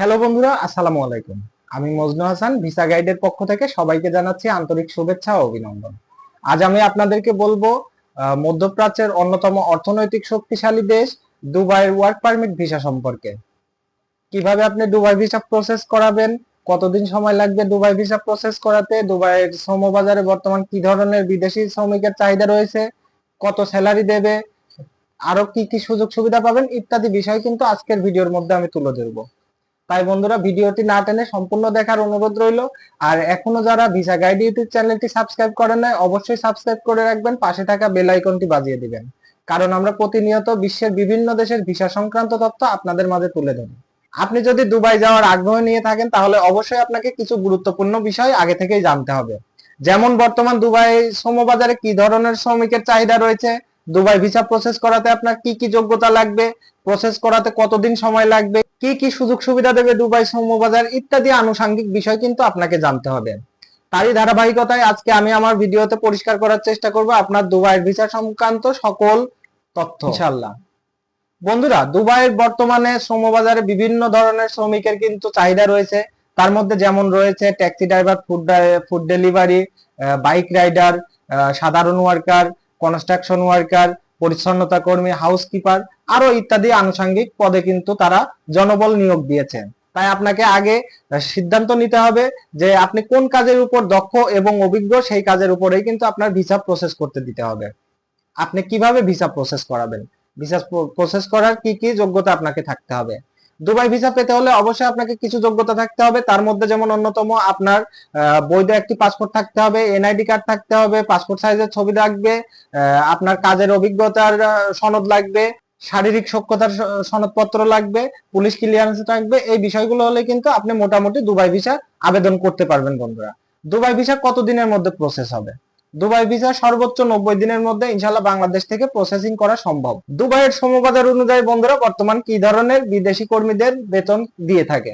Hello বন্ধুরা, আসসালামু আলাইকুম। আমি মজনু হাসান, ভিসা গাইডের পক্ষ থেকে সবাইকে জানাচ্ছি আন্তরিক শুভেচ্ছা ও অভিনন্দন। আজ আমি আপনাদেরকে বলবো মধ্যপ্রাচ্যের অন্যতম অর্থনৈতিক শক্তিশালী দেশ দুবাইয়ের ওয়ার্ক পারমিট ভিসা সম্পর্কে। কিভাবে আপনি দুবাই ভিসা প্রসেস করাবেন, কতদিন সময় লাগবে দুবাই ভিসা প্রসেস করাতে, দুবাইয়ের শ্রম বাজারে বর্তমান কি ধরনের বিদেশি শ্রমিকের চাহিদা রয়েছে, কত স্যালারি দেবে, আরো কি কি সুযোগ সুবিধা পাবেন ইত্যাদি বিষয় কিন্তু আজকের ভিডিওর মধ্যে আমি তুলে ধরবো। তাই বন্ধুরা, ভিডিওটি না টেনে সম্পূর্ণ দেখার অনুরোধ রইল। আর এখনো যারা ভিসা গাইড ইউটিউব চ্যানেলটি সাবস্ক্রাইব করেন নাই, অবশ্যই সাবস্ক্রাইব করে রাখবেন, পাশে থাকা বেল আইকনটি বাজিয়ে দিবেন, কারণ আমরা প্রতিনিয়ত বিশ্বের বিভিন্ন দেশের ভিসা সংক্রান্ত তথ্য আপনাদের মাঝে তুলে ধরি। আপনি যদি দুবাই যাওয়ার আগ্রহ নিয়ে থাকেন তাহলে অবশ্যই আপনাকে কিছু গুরুত্বপূর্ণ বিষয় আগে থেকেই জানতে হবে। যেমন বর্তমান দুবাই শ্রমবাজারে কি ধরনের শ্রমিকের চাহিদা রয়েছে, দুবাই ভিসা প্রসেস করাতে আপনার কি কি যোগ্যতা লাগবে, প্রসেস করাতে কতদিন সময় লাগবে, কি কি সুযোগ সুবিধা দেবে দুবাই শ্রমবাজার ইত্যাদি আনুষঙ্গিক বিষয় কিন্তু আপনাকে জানতে হবে। তারই ধারাবাহিকতায় আজকে আমি আমার ভিডিওতে পরিষ্কার করার চেষ্টা করব আপনার দুবাইয়ের ভিসা সংক্রান্ত সকল তথ্য ইনশাআল্লাহ। বন্ধুরা, দুবাইয়ের বর্তমানে শ্রমবাজারে বিভিন্ন ধরনের শ্রমিকের কিন্তু চাহিদা রয়েছে। তার মধ্যে যেমন রয়েছে taxi driver, food delivery, bike rider, সাধারণ ওয়ার্কার, কনস্ট্রাকশন ওয়ার্কার, পরিচ্ছন্নতা কর্মী, হাউসকিপার, আরো ইত্যাদি আনুষঙ্গিক পদে কিন্তু তারা জনবল নিয়োগ দিয়েছেন। তাই আপনাকে আগে সিদ্ধান্ত নিতে হবে যে আপনি কোন কাজের উপর দক্ষ এবং অভিজ্ঞ, সেই কাজের উপরেই কিন্তু আপনার ভিসা প্রসেস করতে দিতে হবে। আপনি কিভাবে ভিসা প্রসেস করাবেন, ভিসা প্রসেস করার কি কি যোগ্যতা আপনাকে থাকতে হবে। দুবাই ভিসা পেতে হলে অবশ্যই আপনাকে কিছু যোগ্যতা থাকতে হবে। তার মধ্যে যেমন অন্যতম আপনার বৈধ একটি পাসপোর্ট থাকতে হবে, এনআইডি কার্ড থাকতে হবে, পাসপোর্ট সাইজের ছবি লাগবে, আপনার কাজের অভিজ্ঞতার সনদ লাগবে, শারীরিক সক্ষতার সনদপত্র লাগবে, পুলিশ ক্লিয়ারেন্স লাগবে। এই বিষয়গুলো হলে কিন্তু আপনি মোটামুটি দুবাই ভিসা আবেদন করতে পারবেন। বন্ধুরা, দুবাই ভিসা কত দিনের মধ্যে প্রসেস হবে? দুবাই ভিসা সর্বোচ্চ 90 দিনের মধ্যে ইনশাআল্লাহ বাংলাদেশ থেকে প্রসেসিং করা সম্ভব। দুবাইয়ের শ্রমবাজার অনুযায়ী বন্ধুরা বর্তমান কি ধরনের বিদেশি কর্মীদের বেতন দিয়ে থাকে?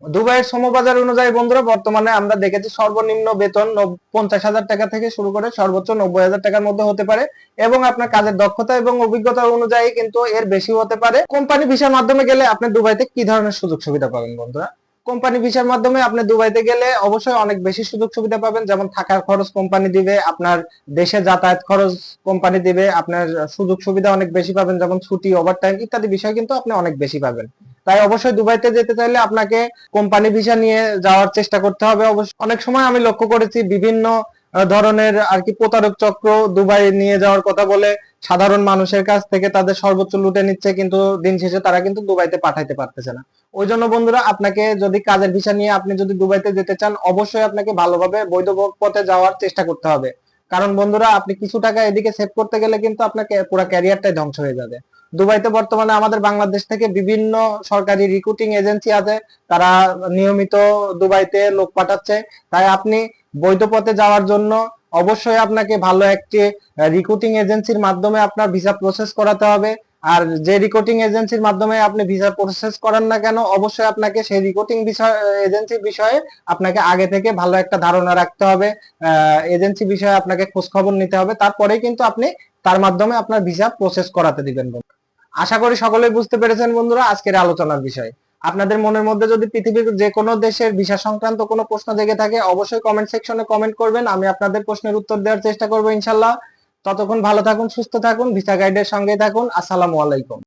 দুবাইয়ের শ্রমবাজার অনুযায়ী বন্ধুরা বর্তমানে আমরা দেখেছি সর্বনিম্ন বেতন 50,000 টাকা থেকে শুরু করে সর্বোচ্চ 90,000 টাকার মধ্যে হতে পারে, এবং আপনার কাজের দক্ষতা এবং অভিজ্ঞতা অনুযায়ী কিন্তু এর বেশি হতে পারে। কোম্পানি ভিসার মাধ্যমে গেলে আপনি দুবাইতে কি ধরনের সুযোগ সুবিধা পাবেন বন্ধুরা? কোম্পানি ভিসার মাধ্যমে আপনি দুবাইতে গেলে অবশ্যই অনেক বেশি সুযোগ সুবিধা পাবেন। যেমন থাকার খরচ কোম্পানি দিবে, আপনার দেশে যাতায়াত খরচ কোম্পানি দিবে, আপনার সুযোগ সুবিধা অনেক বেশি পাবেন, যেমন ছুটি, ওভারটাইম ইত্যাদি বিষয় কিন্তু আপনি অনেক বেশি পাবেন। তাই অবশ্যই দুবাইতে যেতে চাইলে আপনাকে কোম্পানি ভিসা নিয়ে যাওয়ার চেষ্টা করতে হবে। অবশ্য অনেক সময় আমি লক্ষ্য করেছি বিভিন্ন ধরনের আর কি প্রতারক চক্র দুবাই নিয়ে যাওয়ার কথা বলে সাধারণ মানুষের কাছ থেকে তাদের সর্বোচ্চ লুটে নিচ্ছে, কিন্তু দিন শেষে তারা কিন্তু দুবাইতে পাঠাইতে পারতেছে না। ওই জন্য বন্ধুরা, আপনাকে যদি কাজের ভিসা নিয়ে আপনি যদি দুবাইতে যেতে চান অবশ্যই আপনাকে ভালোভাবে বৈধ পথে যাওয়ার চেষ্টা করতে হবে। কারণ বন্ধুরা, আপনি কিছু টাকা এদিকে সেভ করতে গেলে কিন্তু আপনাকে পুরো ক্যারিয়ারটাই ধ্বংস হয়ে যাবে। দুবাইতে বর্তমানে আমাদের বাংলাদেশ থেকে বিভিন্ন সরকারি রিক্রুটিং এজেন্সি আছে, তারা নিয়মিত দুবাইতে লোক পাঠাচ্ছে। তাই আপনি বৈধ পথে যাওয়ার জন্য অবশ্যই আপনাকে ভালো একটি রিক্রুটিং এজেন্সির মাধ্যমে আপনার ভিসা প্রসেস করাতে হবে। আর যে রিক্রুটিং এজেন্সির মাধ্যমে আপনি ভিসা প্রসেস করান না কেন, অবশ্যই আপনাকে সেই রিক্রুটিং বিষয় এজেন্সির বিষয়ে আপনাকে আগে থেকে ভালো একটা ধারণা রাখতে হবে। এজেন্সি বিষয়ে আপনাকে খোঁজ খবর নিতে হবে, তারপরেই কিন্তু আপনি তার মাধ্যমে আপনার ভিসা প্রসেস করাতে দিবেন। আশা করি সকলেই বুঝতে পেরেছেন বন্ধুরা আজকের আলোচনার বিষয়। আপনাদের মনের মধ্যে যদি পৃথিবীর যে কোনো দেশের ভিসা সংক্রান্ত কোনো প্রশ্ন জেগে থাকে অবশ্যই কমেন্ট সেকশনে কমেন্ট করবেন, আমি আপনাদের প্রশ্নের উত্তর দেওয়ার চেষ্টা করবো ইনশাল্লাহ। ততক্ষণ ভালো থাকুন, সুস্থ থাকুন, ভিসা গাইডের সঙ্গে থাকুন। আসসালামু আলাইকুম।